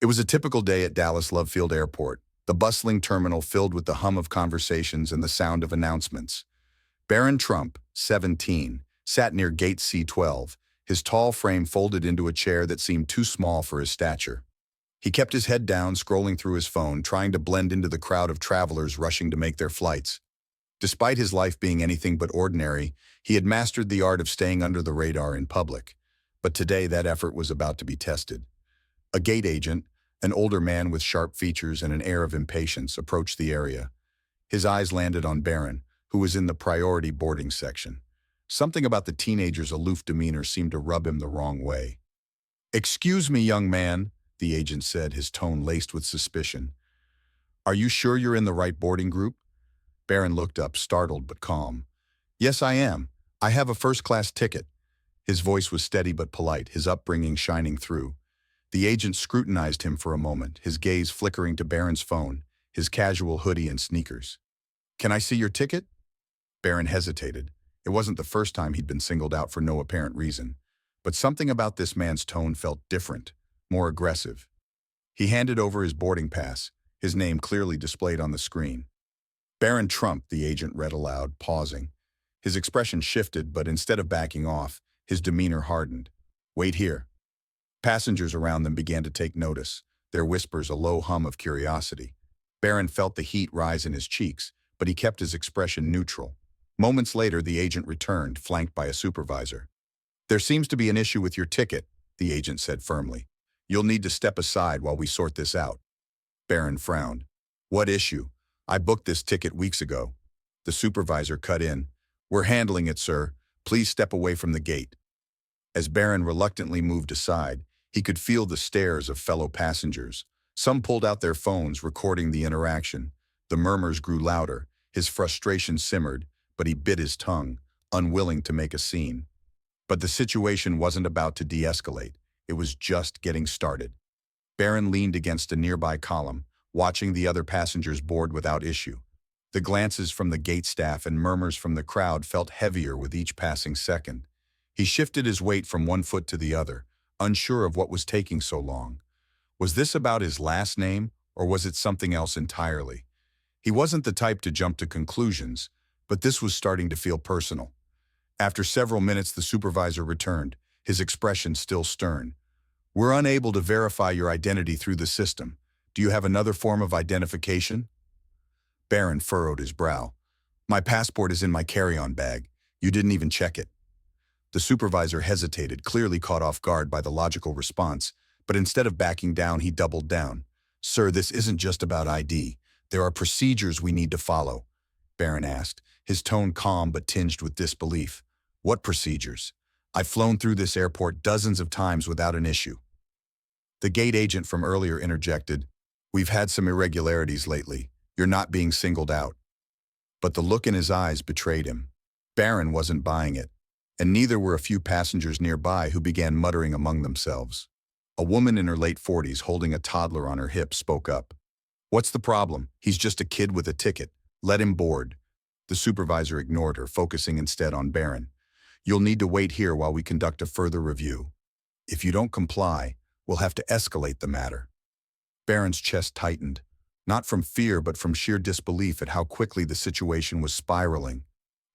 It was a typical day at Dallas Love Field Airport, the bustling terminal filled with the hum of conversations and the sound of announcements. Barron Trump, 17, sat near gate C-12, his tall frame folded into a chair that seemed too small for his stature. He kept his head down, scrolling through his phone, trying to blend into the crowd of travelers rushing to make their flights. Despite his life being anything but ordinary, he had mastered the art of staying under the radar in public. But today that effort was about to be tested. A gate agent, an older man with sharp features and an air of impatience, approached the area. His eyes landed on Barron, who was in the priority boarding section. Something about the teenager's aloof demeanor seemed to rub him the wrong way. "Excuse me, young man," the agent said, his tone laced with suspicion. "Are you sure you're in the right boarding group?" Barron looked up, startled but calm. "Yes, I am. I have a first-class ticket." His voice was steady but polite, his upbringing shining through. The agent scrutinized him for a moment, his gaze flickering to Barron's phone, his casual hoodie and sneakers. "Can I see your ticket?" Barron hesitated. It wasn't the first time he'd been singled out for no apparent reason. But something about this man's tone felt different, more aggressive. He handed over his boarding pass, his name clearly displayed on the screen. "Barron Trump," the agent read aloud, pausing. His expression shifted, but instead of backing off, his demeanor hardened. "Wait here." Passengers around them began to take notice, their whispers a low hum of curiosity. Barron felt the heat rise in his cheeks, but he kept his expression neutral. Moments later, the agent returned, flanked by a supervisor. "There seems to be an issue with your ticket," the agent said firmly. "You'll need to step aside while we sort this out." Barron frowned. "What issue? I booked this ticket weeks ago." The supervisor cut in. "We're handling it, sir. Please step away from the gate." As Barron reluctantly moved aside, he could feel the stares of fellow passengers. Some pulled out their phones, recording the interaction. The murmurs grew louder, his frustration simmered, but he bit his tongue, unwilling to make a scene. But the situation wasn't about to de-escalate. It was just getting started. Barron leaned against a nearby column, watching the other passengers board without issue. The glances from the gate staff and murmurs from the crowd felt heavier with each passing second. He shifted his weight from one foot to the other, unsure of what was taking so long. Was this about his last name, or was it something else entirely? He wasn't the type to jump to conclusions, but this was starting to feel personal. After several minutes, the supervisor returned, his expression still stern. "We're unable to verify your identity through the system. Do you have another form of identification?" Barron furrowed his brow. "My passport is in my carry-on bag. You didn't even check it." The supervisor hesitated, clearly caught off guard by the logical response, but instead of backing down, he doubled down. "Sir, this isn't just about ID. There are procedures we need to follow," Barron asked, his tone calm but tinged with disbelief. "What procedures? I've flown through this airport dozens of times without an issue." The gate agent from earlier interjected, "We've had some irregularities lately. You're not being singled out." But the look in his eyes betrayed him. Barron wasn't buying it, and neither were a few passengers nearby who began muttering among themselves. A woman in her late 40s holding a toddler on her hip spoke up. "What's the problem? He's just a kid with a ticket. Let him board." The supervisor ignored her, focusing instead on Barron. "You'll need to wait here while we conduct a further review. If you don't comply, we'll have to escalate the matter." Barron's chest tightened, not from fear but from sheer disbelief at how quickly the situation was spiraling.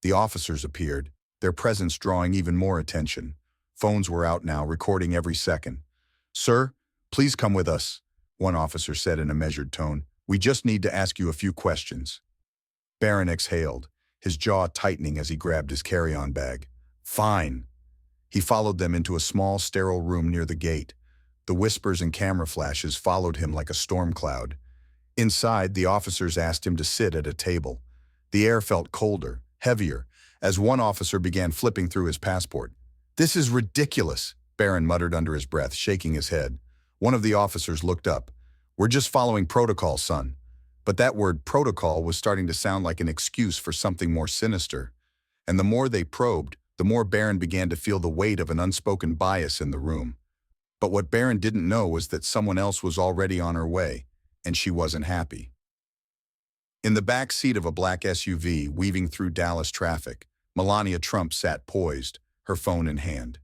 The officers appeared, their presence drawing even more attention. Phones were out now, recording every second. "Sir, please come with us," one officer said in a measured tone. "We just need to ask you a few questions." Barron exhaled, his jaw tightening as he grabbed his carry-on bag. "Fine." He followed them into a small, sterile room near the gate. The whispers and camera flashes followed him like a storm cloud. Inside, the officers asked him to sit at a table. The air felt colder, heavier, as one officer began flipping through his passport. "This is ridiculous," Barron muttered under his breath, shaking his head. One of the officers looked up. "We're just following protocol, son." But that word protocol was starting to sound like an excuse for something more sinister. And the more they probed, the more Barron began to feel the weight of an unspoken bias in the room. But what Barron didn't know was that someone else was already on her way, and she wasn't happy. In the back seat of a black SUV weaving through Dallas traffic, Melania Trump sat poised, her phone in hand.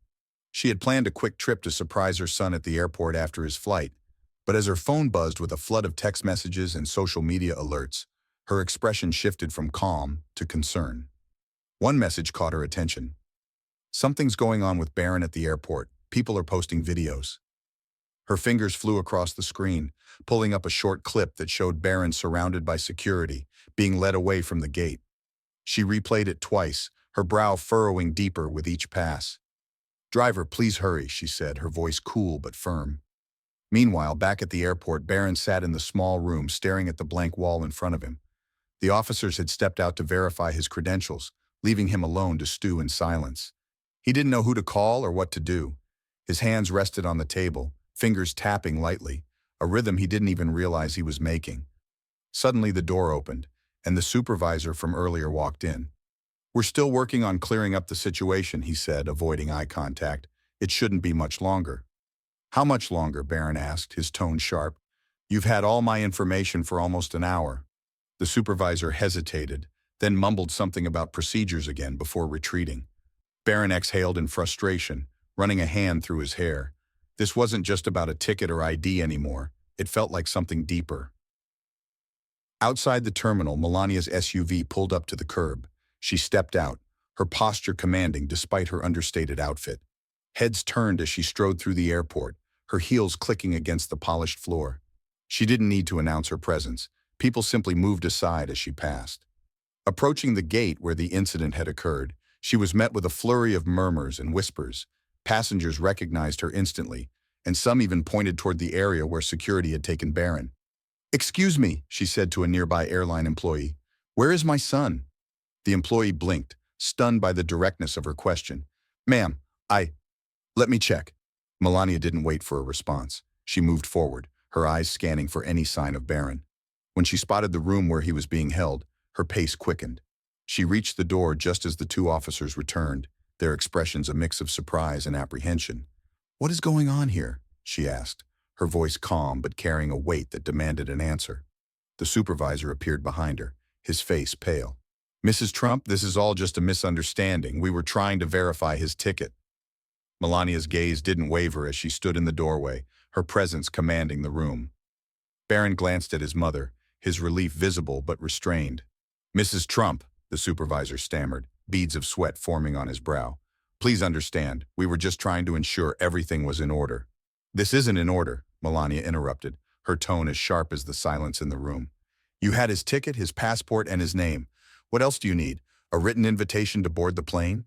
She had planned a quick trip to surprise her son at the airport after his flight, But as her phone buzzed with a flood of text messages and social media alerts, her expression shifted from calm to concern. One message caught her attention. Something's going on with Barron at the airport. People are posting videos. Her fingers flew across the screen, pulling up a short clip that showed Barron surrounded by security, being led away from the gate. She replayed it twice, her brow furrowing deeper with each pass. "Driver, please hurry," she said, her voice cool but firm. Meanwhile, back at the airport, Barron sat in the small room staring at the blank wall in front of him. The officers had stepped out to verify his credentials, leaving him alone to stew in silence. He didn't know who to call or what to do. His hands rested on the table, fingers tapping lightly, a rhythm he didn't even realize he was making. Suddenly the door opened, and the supervisor from earlier walked in. "We're still working on clearing up the situation," he said, avoiding eye contact. "It shouldn't be much longer." "How much longer?" Barron asked, his tone sharp. "You've had all my information for almost an hour." The supervisor hesitated, then mumbled something about procedures again before retreating. Barron exhaled in frustration, running a hand through his hair. This wasn't just about a ticket or ID anymore. It felt like something deeper. Outside the terminal, Melania's SUV pulled up to the curb. She stepped out, her posture commanding despite her understated outfit. Heads turned as she strode through the airport, her heels clicking against the polished floor. She didn't need to announce her presence. People simply moved aside as she passed. Approaching the gate where the incident had occurred, she was met with a flurry of murmurs and whispers. Passengers recognized her instantly, and some even pointed toward the area where security had taken Barron. "Excuse me," she said to a nearby airline employee. "Where is my son?" The employee blinked, stunned by the directness of her question. "Ma'am, let me check." Melania didn't wait for a response. She moved forward, her eyes scanning for any sign of Barron. When she spotted the room where he was being held, her pace quickened. She reached the door just as the two officers returned, their expressions a mix of surprise and apprehension. "What is going on here?" she asked, her voice calm but carrying a weight that demanded an answer. The supervisor appeared behind her, his face pale. "Mrs. Trump, this is all just a misunderstanding. We were trying to verify his ticket." Melania's gaze didn't waver as she stood in the doorway, her presence commanding the room. Barron glanced at his mother, his relief visible but restrained. "Mrs. Trump," the supervisor stammered, beads of sweat forming on his brow. "Please understand, we were just trying to ensure everything was in order." "This isn't in order," Melania interrupted, her tone as sharp as the silence in the room. "You had his ticket, his passport, and his name. What else do you need? A written invitation to board the plane?"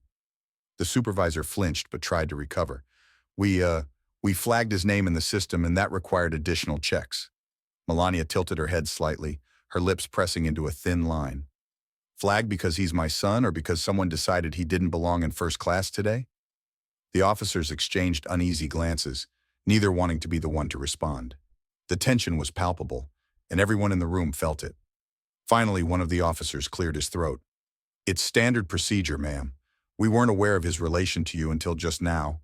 The supervisor flinched but tried to recover. We flagged his name in the system, and that required additional checks." Melania tilted her head slightly, her lips pressing into a thin line. "Flagged because he's my son or because someone decided he didn't belong in first class today?" The officers exchanged uneasy glances, neither wanting to be the one to respond. The tension was palpable, and everyone in the room felt it. Finally, one of the officers cleared his throat. "It's standard procedure, ma'am. We weren't aware of his relation to you until just now."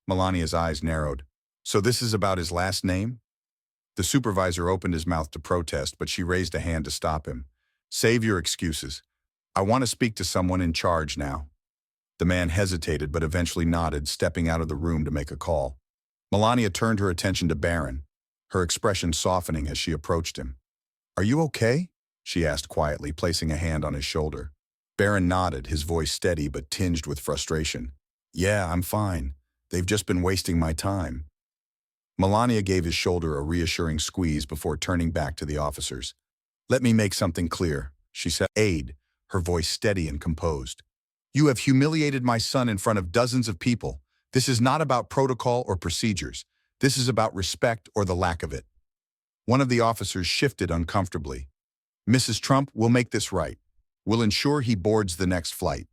Melania's eyes narrowed. "So this is about his last name?" The supervisor opened his mouth to protest, but she raised a hand to stop him. "Save your excuses. I want to speak to someone in charge now." The man hesitated but eventually nodded, stepping out of the room to make a call. Melania turned her attention to Barron, her expression softening as she approached him. "Are you okay?" she asked quietly, placing a hand on his shoulder. Barron nodded, his voice steady but tinged with frustration. "Yeah, I'm fine. They've just been wasting my time." Melania gave his shoulder a reassuring squeeze before turning back to the officers. "Let me make something clear," she said. "Aide," her voice steady and composed. "You have humiliated my son in front of dozens of people. This is not about protocol or procedures. This is about respect or the lack of it." One of the officers shifted uncomfortably. "Mrs. Trump, we'll make this right. We'll ensure he boards the next flight."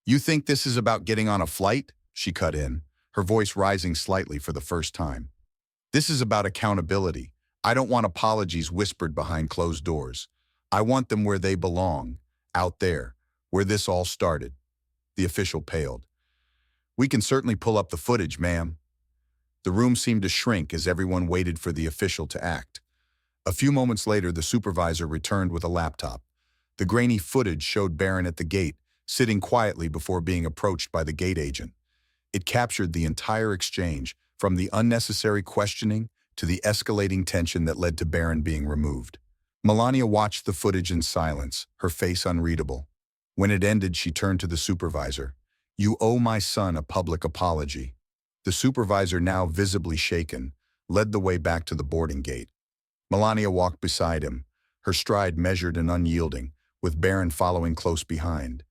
"You think this is about getting on a flight?" she cut in, her voice rising slightly for the first time. "This is about accountability. I don't want apologies whispered behind closed doors. I want them where they belong, out there, where this all started." The official paled. "We can certainly pull up the footage, ma'am." The room seemed to shrink as everyone waited for the official to act. A few moments later, the supervisor returned with a laptop. The grainy footage showed Barron at the gate, sitting quietly before being approached by the gate agent. It captured the entire exchange, from the unnecessary questioning to the escalating tension that led to Barron being removed. Melania watched the footage in silence, her face unreadable. When it ended, she turned to the supervisor. "You owe my son a public apology." The supervisor, now visibly shaken, led the way back to the boarding gate. Melania walked beside him, her stride measured and unyielding, with Barron following close behind.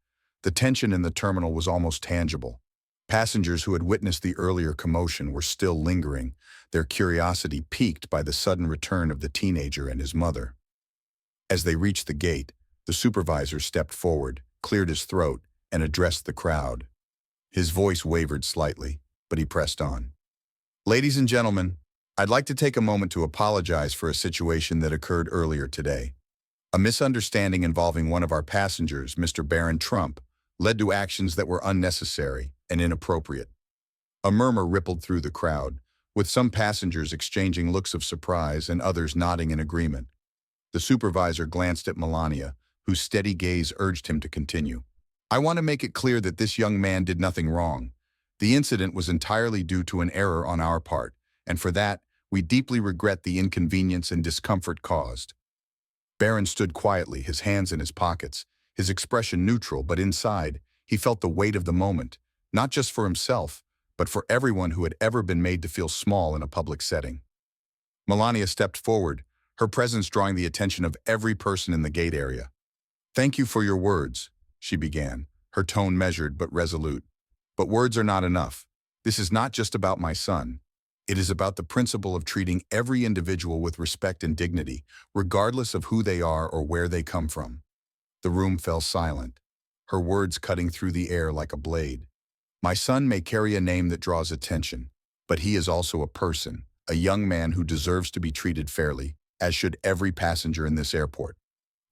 The tension in the terminal was almost tangible. Passengers who had witnessed the earlier commotion were still lingering, their curiosity piqued by the sudden return of the teenager and his mother. As they reached the gate, the supervisor stepped forward, cleared his throat, and addressed the crowd. His voice wavered slightly, but he pressed on. "Ladies and gentlemen, I'd like to take a moment to apologize for a situation that occurred earlier today. A misunderstanding involving one of our passengers, Mr. Barron Trump, led to actions that were unnecessary and inappropriate." A murmur rippled through the crowd, with some passengers exchanging looks of surprise and others nodding in agreement. The supervisor glanced at Melania, whose steady gaze urged him to continue. "I want to make it clear that this young man did nothing wrong. The incident was entirely due to an error on our part, and for that, we deeply regret the inconvenience and discomfort caused." Barron stood quietly, his hands in his pockets, his expression neutral, but inside, he felt the weight of the moment, not just for himself, but for everyone who had ever been made to feel small in a public setting. Melania stepped forward, her presence drawing the attention of every person in the gate area. "Thank you for your words," she began, her tone measured but resolute. "But words are not enough. This is not just about my son. It is about the principle of treating every individual with respect and dignity, regardless of who they are or where they come from." The room fell silent, her words cutting through the air like a blade. "My son may carry a name that draws attention, but he is also a person, a young man who deserves to be treated fairly, as should every passenger in this airport.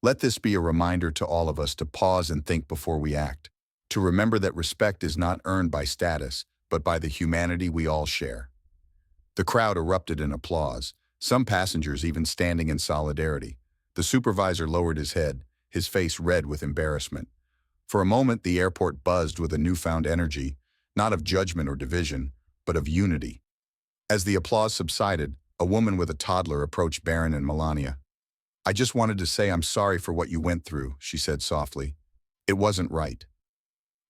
Let this be a reminder to all of us to pause and think before we act, to remember that respect is not earned by status, but by the humanity we all share." The crowd erupted in applause, some passengers even standing in solidarity. The supervisor lowered his head, his face red with embarrassment. For a moment, the airport buzzed with a newfound energy, not of judgment or division, but of unity. As the applause subsided, a woman with a toddler approached Barron and Melania. "I just wanted to say I'm sorry for what you went through," she said softly. "It wasn't right."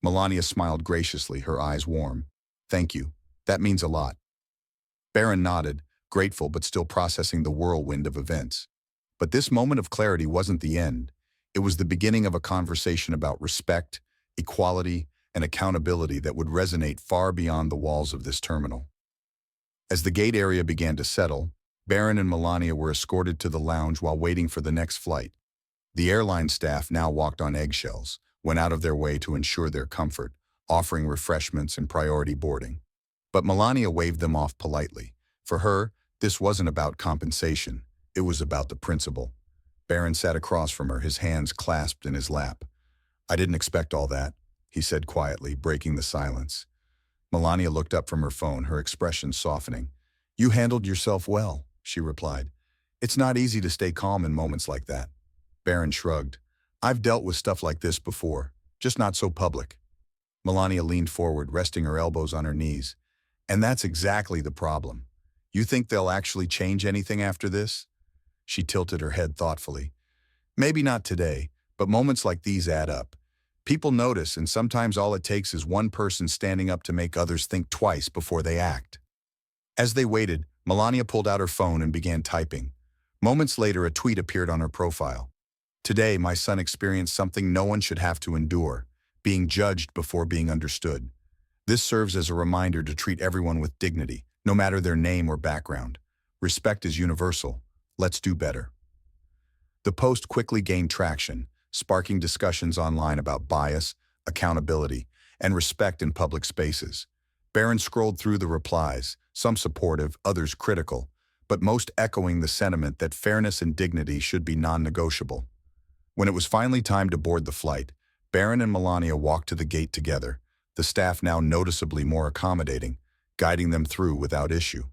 Melania smiled graciously, her eyes warm. "Thank you. That means a lot." Barron nodded, grateful but still processing the whirlwind of events. But this moment of clarity wasn't the end. It was the beginning of a conversation about respect, equality, and accountability that would resonate far beyond the walls of this terminal. As the gate area began to settle, Barron and Melania were escorted to the lounge while waiting for the next flight. The airline staff now walked on eggshells, went out of their way to ensure their comfort, offering refreshments and priority boarding. But Melania waved them off politely. For her, this wasn't about compensation. It was about the principle. Barron sat across from her, his hands clasped in his lap. "I didn't expect all that," he said quietly, breaking the silence. Melania looked up from her phone, her expression softening. "You handled yourself well," she replied. "It's not easy to stay calm in moments like that." Barron shrugged. "I've dealt with stuff like this before, just not so public." Melania leaned forward, resting her elbows on her knees. "And that's exactly the problem. You think they'll actually change anything after this?" She tilted her head thoughtfully. "Maybe not today, but moments like these add up. People notice, and sometimes all it takes is one person standing up to make others think twice before they act." As they waited, Melania pulled out her phone and began typing. Moments later, a tweet appeared on her profile. "Today, my son experienced something no one should have to endure, being judged before being understood. This serves as a reminder to treat everyone with dignity, no matter their name or background. Respect is universal. Let's do better." The post quickly gained traction, sparking discussions online about bias, accountability, and respect in public spaces. Barron scrolled through the replies, some supportive, others critical, but most echoing the sentiment that fairness and dignity should be non-negotiable. When it was finally time to board the flight, Barron and Melania walked to the gate together, the staff now noticeably more accommodating, guiding them through without issue.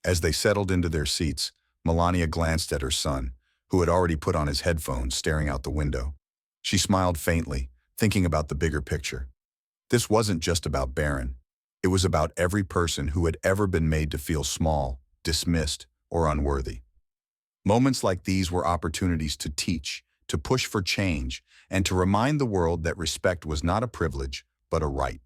As they settled into their seats, Melania glanced at her son, who had already put on his headphones, staring out the window. She smiled faintly, thinking about the bigger picture. This wasn't just about Barron. It was about every person who had ever been made to feel small, dismissed, or unworthy. Moments like these were opportunities to teach, to push for change, and to remind the world that respect was not a privilege, but a right.